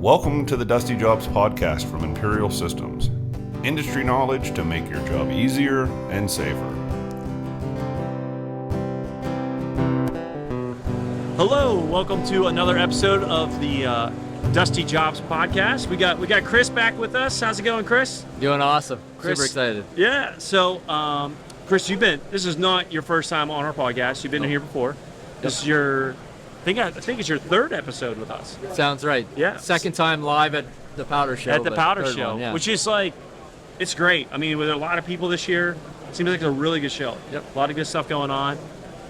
Welcome to the Dusty Jobs podcast from Imperial Systems. Industry knowledge to make your job easier and safer. Hello, welcome to another episode of the Dusty Jobs podcast. We got Chris back with us. How's it going, Chris? Doing awesome. Chris, super excited. Yeah. So, Chris, this is not your first time on our podcast. You've been here before. This is your, I think it's your third episode with us. Sounds right. Yeah. Second time live at the Powder Show. At the Powder Show, one, yeah. which is like, it's great. I mean, with a lot of people this year, it seems like it's a really good show. Yep. A lot of good stuff going on.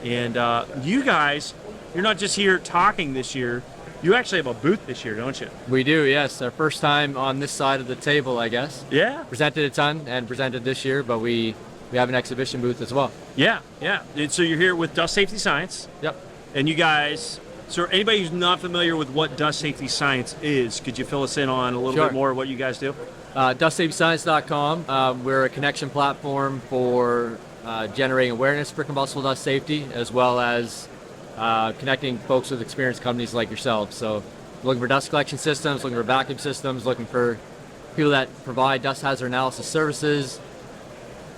And you guys, you're not just here talking this year. You actually have a booth this year, don't you? We do, yes. Our first time on this side of the table, I guess. Yeah. Presented a ton and presented this year, but we have an exhibition booth as well. Yeah. And so you're here with Dust Safety Science. Yep. And you guys, so anybody who's not familiar with what Dust Safety Science is, could you fill us in on a little bit more of what you guys do? DustSafetyScience.com. We're a connection platform for generating awareness for combustible dust safety, as well as connecting folks with experienced companies like yourselves. So looking for dust collection systems, looking for vacuum systems, looking for people that provide dust hazard analysis services,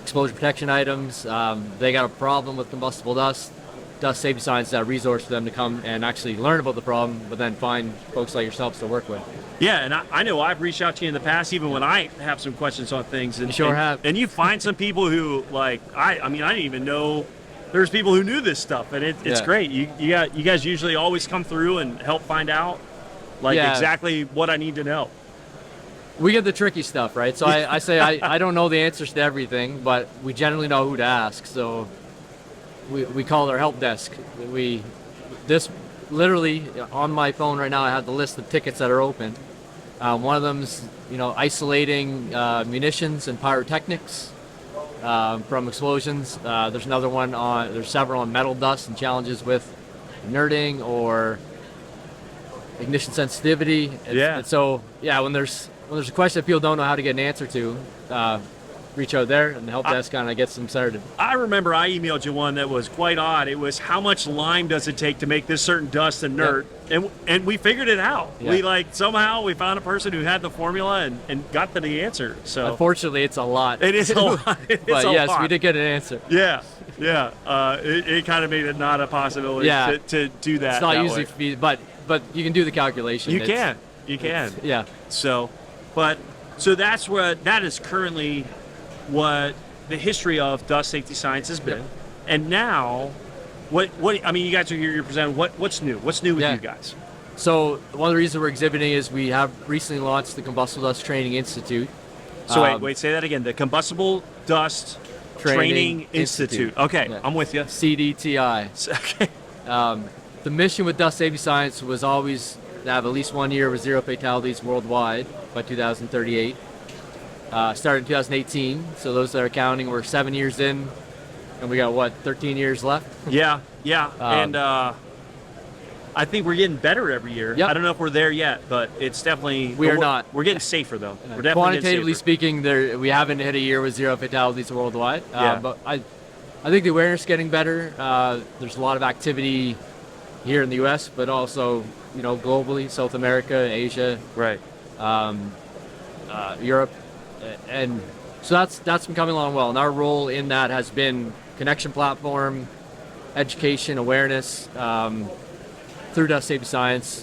exposure protection items. They got a problem with combustible dust. Dust Safety Science is that resource for them to come and actually learn about the problem, but then find folks like yourselves to work with. Yeah, and I know I've reached out to you in the past, even when I have some questions on things. And, you sure have. And you find some people who, like, I didn't even know there's people who knew this stuff, and it's great. You guys usually always come through and help find out, exactly what I need to know. We get the tricky stuff, right? So I say I don't know the answers to everything, but we generally know who to ask. So we call our help desk. This literally on my phone right now, I have the list of tickets that are open. One of them's isolating munitions and pyrotechnics from explosions. There's another one there's several on metal dust and challenges with inerting or ignition sensitivity. And so when there's a question that people don't know how to get an answer to, reach out there, and the help desk kind of gets them started. I remember I emailed you one that was quite odd. It was, how much lime does it take to make this certain dust inert? Yep. And we figured it out. Yeah. We somehow we found a person who had the formula and got to the answer. So unfortunately, it's a lot. It is a lot. But yes, we did get an answer. Yeah. It kind of made it not a possibility to do that. It's not easy, but you can do the calculation. You can. Yeah. So that is currently what the history of Dust Safety Science has been. Yep. And now, you guys are here, you're presenting, what's new? What's new with you guys? So one of the reasons we're exhibiting is we have recently launched the Combustible Dust Training Institute. So wait, say that again. The Combustible Dust Training Institute. Okay, yeah. I'm with you. CDTI. Okay. The mission with Dust Safety Science was always to have at least 1 year with zero fatalities worldwide by 2038. Started in 2018, so those that are counting, we're 7 years in, and we got 13 years left? Yeah. And I think we're getting better every year. Yep. I don't know if we're there yet, but it's definitely... We're not. We're getting safer, though. We're definitely quantitatively getting safer. speaking, we haven't hit a year with zero fatalities worldwide. Yeah. But I think the awareness is getting better. There's a lot of activity here in the U.S., but also globally, South America, Asia, right, Europe. And so that's been coming along well, and our role in that has been connection platform, education, awareness through Dust Safety Science.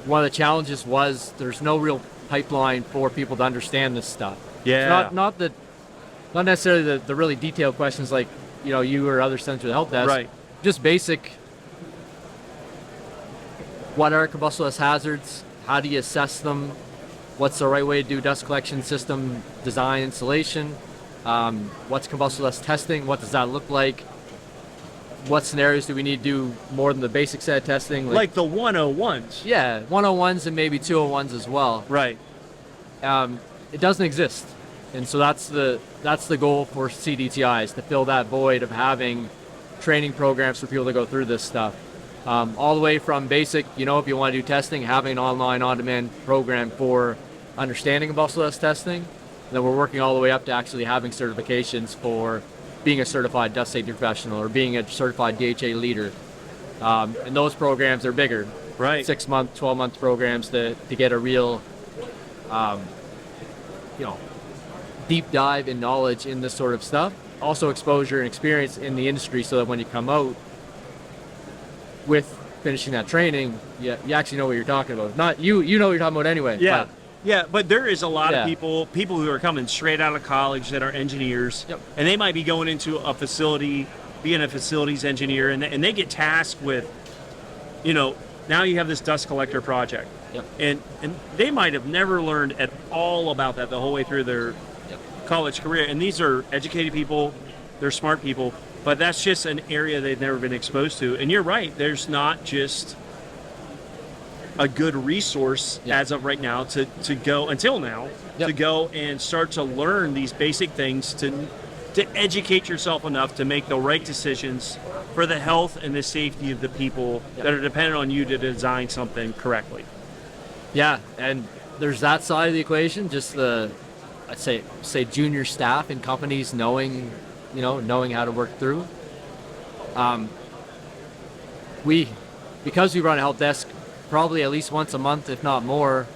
One of the challenges was there's no real pipeline for people to understand this stuff. Yeah. Not necessarily the really detailed questions like you or others sent to the help desk. Right. Just basic. What are combustible dust hazards? How do you assess them? What's the right way to do dust collection system design installation? What's combustible dust testing? What does that look like? What scenarios do we need to do more than the basic set of testing? Like the 101s. Yeah, 101s and maybe 201s as well. Right. It doesn't exist. And so that's the goal for CDTI, is to fill that void of having training programs for people to go through this stuff. All the way from basic, if you want to do testing, having an online on-demand program for understanding combustible dust testing. And then we're working all the way up to actually having certifications for being a certified dust safety professional or being a certified DHA leader. And those programs are bigger. Right. 6-month, 12-month programs to get a real, deep dive in knowledge in this sort of stuff. Also exposure and experience in the industry, so that when you come out with finishing that training, you actually know what you're talking about. Not you know what you're talking about anyway. Yeah. But, Yeah, but there is a lot Yeah. of people who are coming straight out of college that are engineers, Yep. and they might be going into a facility, being a facilities engineer, and they get tasked with, now you have this dust collector project. Yep. And they might have never learned at all about that the whole way through their college career. And these are educated people, they're smart people, but that's just an area they've never been exposed to. And you're right, there's not just a good resource as of right now to go until now to go and start to learn these basic things to educate yourself enough to make the right decisions for the health and the safety of the people that are dependent on you to design something correctly. Yeah, and there's that side of the equation, just I'd say junior staff in companies knowing how to work through. Because we run a help desk probably at least once a month, if not more,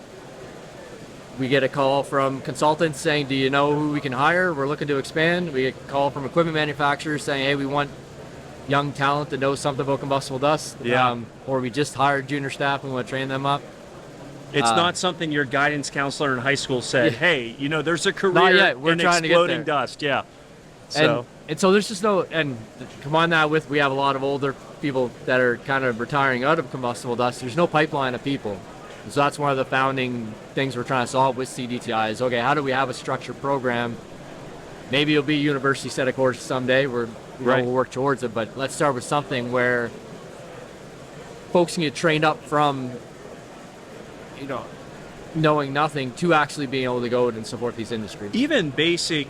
we get a call from consultants saying, do you know who we can hire? We're looking to expand. We get a call from equipment manufacturers saying, hey, we want young talent that knows something about combustible dust. Yeah. Or we just hired junior staff and we want to train them up. It's not something your guidance counselor in high school said, hey, there's a career yet. We're in trying to get exploding there. dust. Yeah. So And so there's just and combine that with, we have a lot of older people that are kind of retiring out of combustible dust. There's no pipeline of people. So that's one of the founding things we're trying to solve with CDTI is, okay, how do we have a structured program? Maybe it'll be a university set of courses someday where we'll work towards it, but let's start with something where folks can get trained up from, knowing nothing to actually being able to go and support these industries. even basic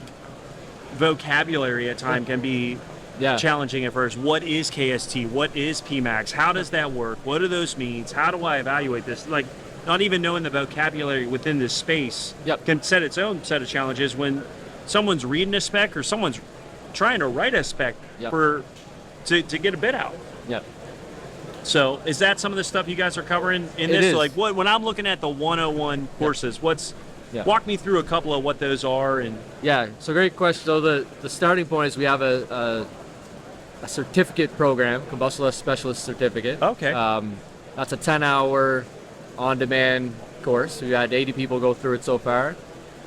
vocabulary at time can be challenging at first. What is KST? What is PMAX? How does that work? What do those mean? How do I evaluate this? Like, not even knowing the vocabulary within this space can set its own set of challenges when someone's reading a spec or someone's trying to write a spec to get a bid out. Yep. So is that some of the stuff you guys are covering in It this? is. Like, when I'm looking at the 101 courses, walk me through a couple of what those are. And Yeah, so great question. So the starting point is we have a certificate program, Combustible Dust Specialist Certificate. Okay. That's a 10-hour on-demand course. We've had 80 people go through it so far,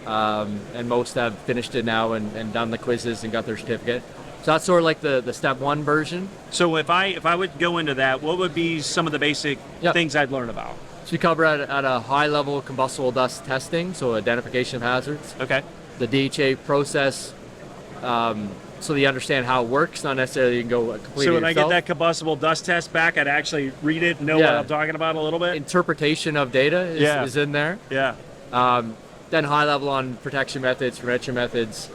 and most have finished it now and done the quizzes and got their certificate. So that's sort of like the step one version. so if I would go into that, what would be some of the basic things I'd learn about? So we cover at a high level combustible dust testing, so identification of hazards. Okay. The DHA process, so that you understand how it works, not necessarily you can go completely So when I get yourself. that combustible dust test back, I'd actually read it and know what I'm talking about a little bit. Interpretation of data is in there. Yeah. Then high level on protection methods, prevention methods.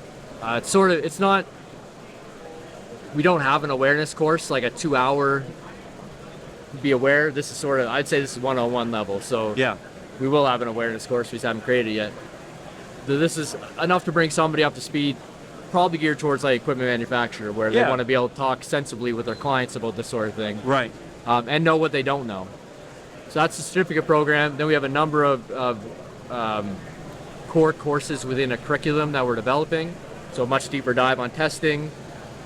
We don't have an awareness course, like a 2-hour be aware. This is I'd say this is 101 level. So we will have an awareness course, we just haven't created it yet. This is enough to bring somebody up to speed, probably geared towards like equipment manufacturer, where they want to be able to talk sensibly with their clients about this sort of thing. Right. And know what they don't know. So that's the certificate program. Then we have a number of core courses within a curriculum that we're developing. So a much deeper dive on testing,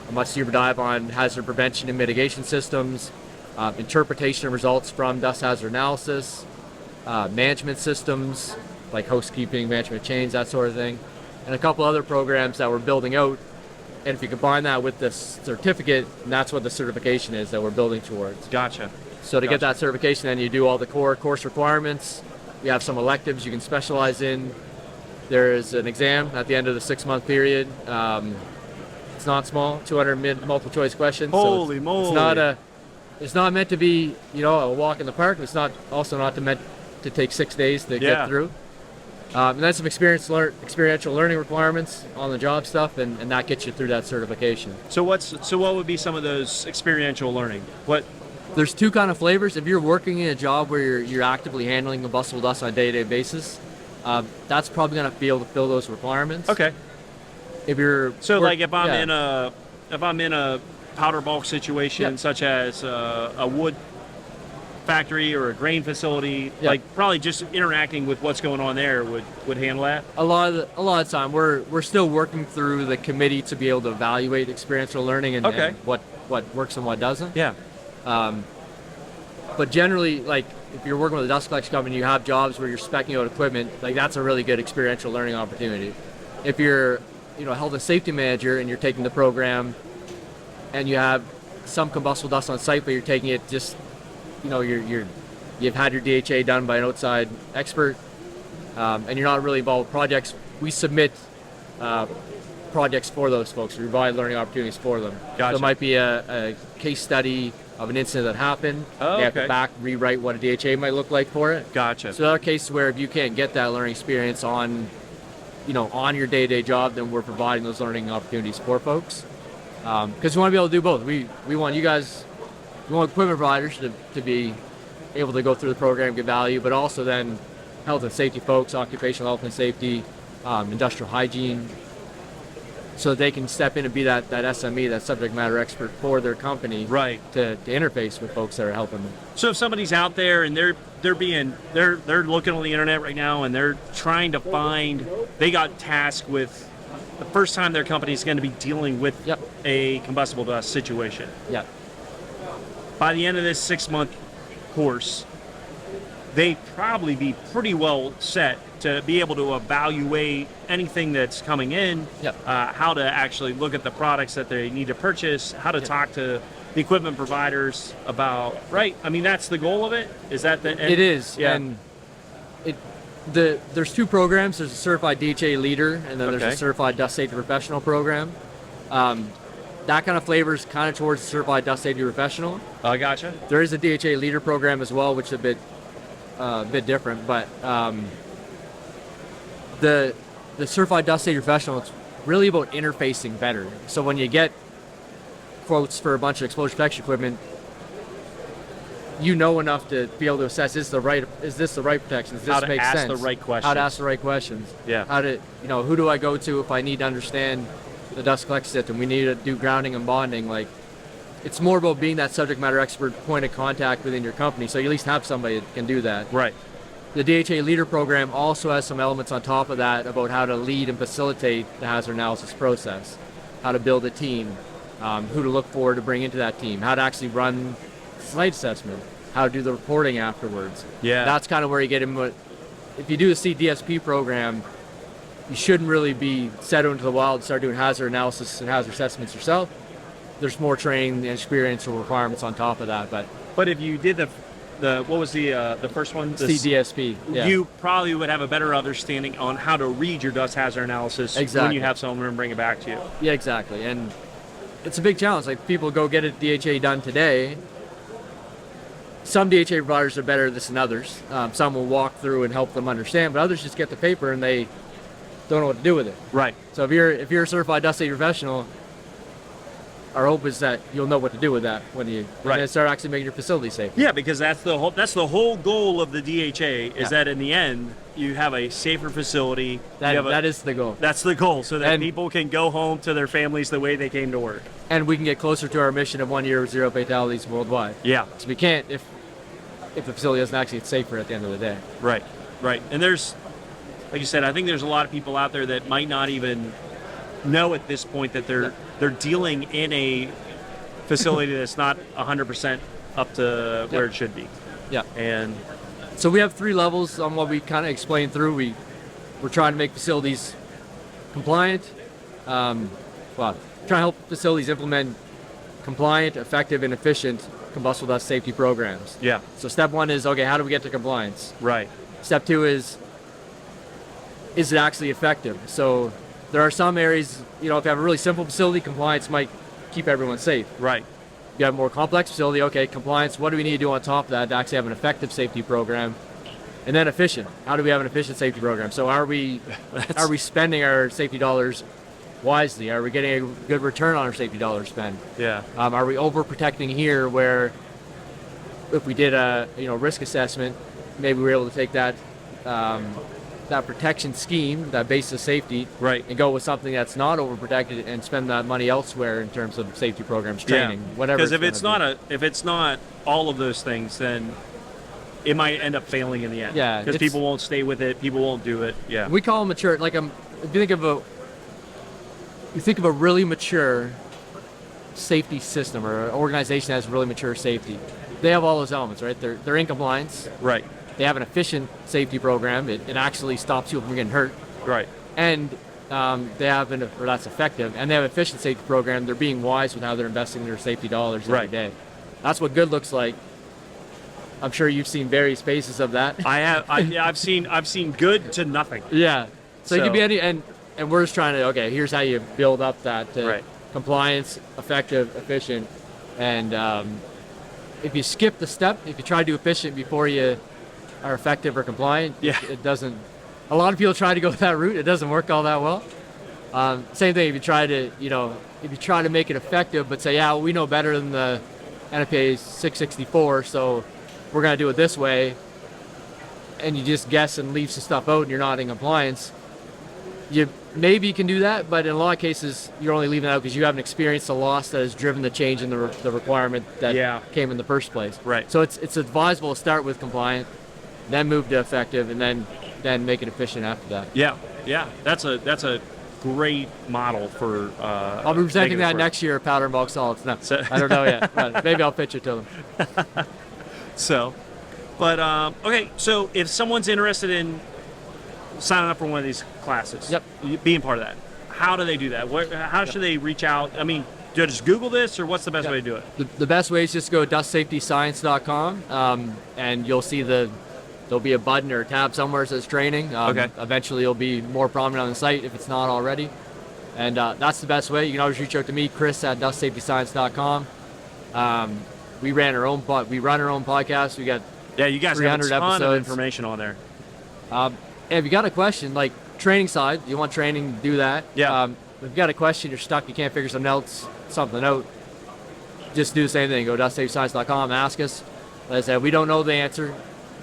a much deeper dive on hazard prevention and mitigation systems, interpretation of results from dust hazard analysis, management systems like housekeeping, management of chains, that sort of thing, and a couple other programs that we're building out. And if you combine that with this certificate, and that's what the certification is that we're building towards. Gotcha. So to get that certification, then you do all the core course requirements. We have some electives you can specialize in. There is an exam at the end of the 6-month period. It's not small, 200 multiple choice questions. Holy so moly. It's not meant to be, a walk in the park. It's not meant to take 6 days to get through. And then some experiential learning requirements on the job stuff, and that gets you through that certification. So what would be some of those experiential learning? There's two kind of flavors. If you're working in a job where you're actively handling combustible dust on a day-to-day basis, that's probably going to be able to fill those requirements. Okay. If you're if I'm in a powder bulk situation such as a wood factory or a grain facility, Yeah. like probably just interacting with what's going on there would handle that? A lot of the time, we're still working through the committee to be able to evaluate experiential learning and, Okay. and what works and what doesn't. Yeah. But generally, like if you're working with a dust collection company, you have jobs where you're speccing out equipment. Like that's a really good experiential learning opportunity. If you're, a health and safety manager and you're taking the program, and you have some combustible dust on site, but you're taking it just, you've had your DHA done by an outside expert, and you're not really involved with projects. We submit projects for those folks. We provide learning opportunities for them. Gotcha. So it might be a case study of an incident that happened. Oh, they have okay. to rewrite what a DHA might look like for it. Gotcha. So there are cases where if you can't get that learning experience on your day-to-day job, then we're providing those learning opportunities for folks. Because we want to be able to do both. We want you guys, we want equipment providers to be able to go through the program, get value, but also then health and safety folks, occupational health and safety, industrial hygiene, so they can step in and be that SME, that subject matter expert for their company, Right. to interface with folks that are helping them. So if somebody's out there and they're looking on the internet right now and they're trying to find, they got tasked with the first time their company is going to be dealing with Yep. a combustible dust situation. Yeah. By the end of this 6-month course, they'd probably be pretty well set to be able to evaluate anything that's coming in, Yep. how to actually look at the products that they need to purchase, how to talk to the equipment providers about, right? I mean, that's the goal of it? Is that the end? It is, Yeah. and there's two programs. There's a certified DHA leader, and then there's Okay. a certified dust safety professional program. That kind of flavors kind of towards the certified dust safety professional. I gotcha. There is a DHA leader program as well, which is a bit different, but the certified dust safety professional, it's really about interfacing better. So when you get quotes for a bunch of exposure protection equipment, you know enough to be able to assess, is this the right protection? Does this How to make ask sense? the right questions. How to ask the right questions. Yeah. How to, who do I go to if I need to understand the dust collection system? We need to do grounding and bonding. Like, it's more about being that subject matter expert point of contact within your company, so you at least have somebody that can do that. Right. The DHA leader program also has some elements on top of that about how to lead and facilitate the hazard analysis process, how to build a team, who to look for to bring into that team, how to actually run site assessment, how to do the reporting afterwards. Yeah. That's kind of where you get in. If you do the CDSP program, you shouldn't really be set out into the wild and start doing hazard analysis and hazard assessments yourself. There's more training and experience or requirements on top of that, But if you did the what was the first one? The CDSP, yeah. You probably would have a better understanding on how to read your dust hazard analysis when Exactly. you have someone bring it back to you. Yeah, exactly. And it's a big challenge. Like, people go get a DHA done today. Some DHA providers are better at this than others. Some will walk through and help them understand, but others just get the paper and they don't know what to do with it. Right. So if you're a certified dust safety professional, our hope is that you'll know what to do with that when you Right. start actually making your facility safe. Yeah, because that's the whole goal of the DHA is Yeah. that in the end you have a safer facility. That is the goal. That's the goal, so that And- people can go home to their families the way they came to work. And we can get closer to our mission of 1 year with 0 fatalities worldwide. Yeah. So we can't if the facility doesn't actually get safer at the end of the day. Right. Right. And there's, like you said, I think there's a lot of people out there that might not even know at this point that they're dealing in a facility that's not 100% up to where it should be. Yeah. And So we have 3 levels on what we kind of explained through. We're trying to make facilities compliant. Trying to help facilities implement compliant, effective, and efficient combustible dust safety programs. yeah, So step 1 is, okay, how do we get to compliance? right. Step 2 is it actually effective? So there are some areas, if you have a really simple facility, compliance might keep everyone safe. Right. If you have a more complex facility, okay, compliance, what do we need to do on top of that to actually have an effective safety program? And then efficient. How do we have an efficient safety program? So are we spending our safety dollars wisely? Are we getting a good return on our safety dollars spent? Yeah. Are we overprotecting here where if we did a risk assessment, maybe we were able to take that protection scheme, that base of safety, Right. and go with something that's not overprotected and spend that money elsewhere in terms of safety programs, training, whatever. Because if it's not all of those things, then it might end up failing in the end. Yeah, because people won't stay with it. People won't do it. Yeah. We call them mature. Like if you think of a really mature safety system or an organization that has really mature safety, they have all those elements, right? They're in compliance. Right. They have an efficient safety program. It actually stops people from getting hurt. Right. And they have that's effective. And they have an efficient safety program. They're being wise with how they're investing their safety dollars every day. That's what good looks like. I'm sure you've seen various phases of that. I have. I've seen good to nothing. Yeah. So it could be any, and we're just trying to, here's how you build up that compliance, effective, efficient, and if you skip the step, if you try to do efficient before you are effective or compliant, it doesn't. A lot of people try to go that route. It doesn't work all that well. Same thing if you try to, make it effective, but say, we know better than the NFPA 664, so we're going to do it this way, and you just guess and leave some stuff out and you're not in compliance. You maybe can do that, but in a lot of cases, you're only leaving it out because you haven't experienced the loss that has driven the change in the requirement that came in the first place. Right. So it's advisable to start with compliant, then move to effective, and then make it efficient after that. Yeah. That's a great model for. I'll be presenting that next year at Powder and Bulk Solids. No, I don't know yet. But maybe I'll pitch it to them. So if someone's interested in signing up for one of these classes, being part of that, how do they do that? How should they reach out? I mean, do I just Google this, or what's the best way to do it? The best way is just go to dustsafetyscience.com, and you'll see there'll be a button or a tab somewhere that says training. Eventually, it'll be more prominent on the site if it's not already. And that's the best way. You can always reach out to me, Chris, at dustsafetyscience.com. We run our own podcast. We got you guys have a ton of information on there. If you got a question, like training side, you want training, do that. Yeah. If you got a question, you're stuck, you can't figure something out, just do the same thing. Go to dustsafetyscience.com, ask us. Like I said, we don't know the answer.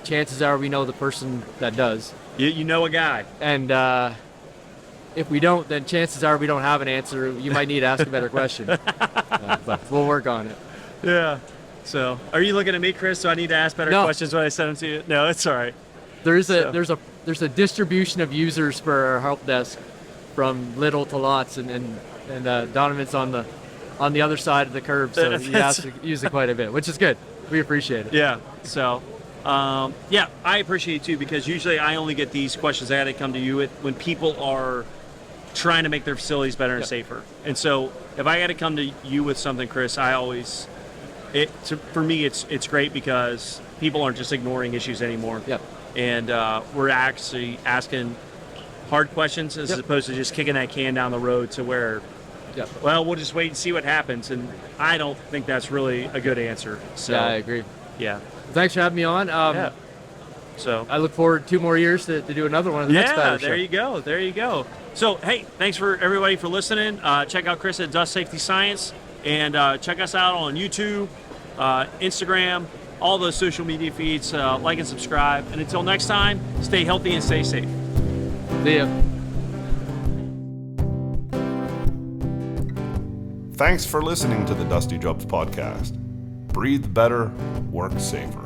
Chances are we know the person that does. You know a guy. And if we don't, then chances are we don't have an answer. You might need to ask a better question. But we'll work on it. Yeah. So, are you looking at me, Chris? So I need to ask better questions when I send them to you? No, it's all right. There's a distribution of users for our help desk, from little to lots, and Donovan's on the other side of the curve, so he has to use it quite a bit, which is good. We appreciate it. Yeah. So, I appreciate it too, because usually I only get these questions I had to come to you with when people are trying to make their facilities better and safer. And so, if I got to come to you with something, Chris, for me, it's great because people aren't just ignoring issues anymore. Yep. And we're actually asking hard questions as opposed to just kicking that can down the road to where, we'll just wait and see what happens. And I don't think that's really a good answer. So, I agree. Yeah. Thanks for having me on. So I look forward 2 more years to do another one of the next Powder There you go. So, hey, thanks for everybody for listening. Check out Chris at Dust Safety Science, and check us out on YouTube, Instagram, all those social media feeds. Like and subscribe. And until next time, stay healthy and stay safe. See ya. Thanks for listening to the Dusty Jobs podcast. Breathe better, work safer.